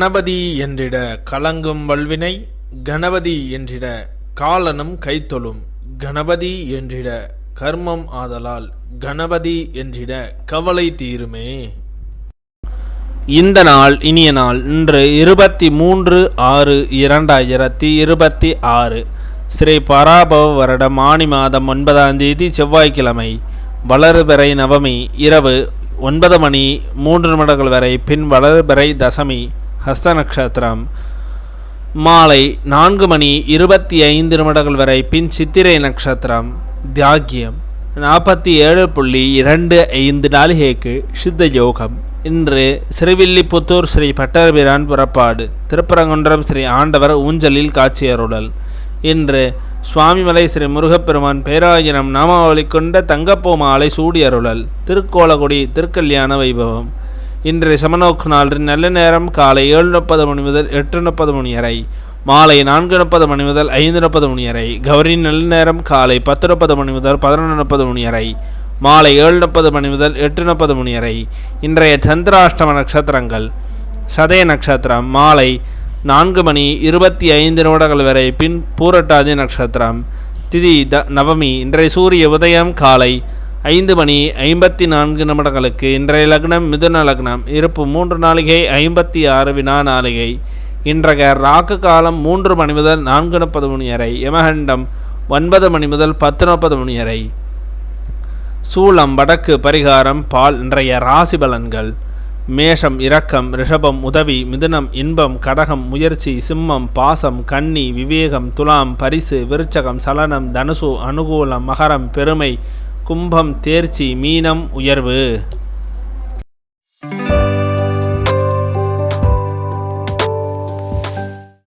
கணபதி என்றிட கலங்கும் வல்வினை, கணபதி என்றிட காலனும் கைத்தொழும், கணபதி என்றிட கர்மம் ஆதலால், கணபதி என்றிட கவலை தீருமே. இந்த நாள் இனிய நாள். இன்று 23/6/2026 ஸ்ரீ பராபவ வருடம் ஆனி மாதம் 9ஆம் தேதி செவ்வாய்க்கிழமை. வளர்பிறை நவமி இரவு 9:03 வரை, பின் வளர்பிறை தசமி ஹஸ்த நட்சத்திரம் மாலை 4:25 வரை, பின் சித்திரை நட்சத்திரம் தியாகியம் 47.25 நாளிகைக்கு சித்த யோகம். இன்று சிறுவில்லிபுத்தூர் ஸ்ரீ பட்டர்பிரான் புறப்பாடு, திருப்பரங்குன்றம் ஸ்ரீ ஆண்டவர் ஊஞ்சலில் காட்சியருளல். இன்று சுவாமிமலை ஸ்ரீ முருகப்பெருமான் பேராயிரம் நாமாவளி கொண்ட தங்கப்பூ மாலை சூடியருளல். திருக்கோலகுடி திருக்கல்யாண வைபவம். இன்றைய சமநோக்கு நாளின் நல்ல நேரம் காலை 7:30 முதல் 8:30 வரை, மாலை 4:30 முதல் 5:30 வரை. கௌரி நல்ல நேரம் காலை 10:30 முதல் 11:30 வரை, மாலை 7:30 முதல் 8:30 வரை. இன்றைய சந்திராஷ்டம நட்சத்திரங்கள்: சதய நட்சத்திரம் மாலை 4:25 வரை, பின் பூரட்டாதி நட்சத்திரம். திதி நவமி. இன்றைய சூரிய உதயம் காலை 5:54. இன்றைய லக்னம் மிதுன லக்னம். இருப்பு 3 நாளிகை 56 வினா நாளிகை. இன்றைய ராக்கு காலம் 3 மணி முதல் 4:30 வரை. யமகண்டம் 9 மணி முதல் 10:30 வரை. சூலம் வடக்கு. பரிகாரம் பால். இன்றைய ராசி பலன்கள்: மேஷம் இரக்கம், ரிஷபம் உதவி, மிதுனம் இன்பம், கடகம் முயற்சி, சிம்மம் பாசம், கன்னி விவேகம், துலாம் பரிசு, விருச்சகம் சலனம், தனுசு அனுகூலம், மகரம் பெருமை, கும்பம் தேர்ச்சி, மீனம் உயர்வு.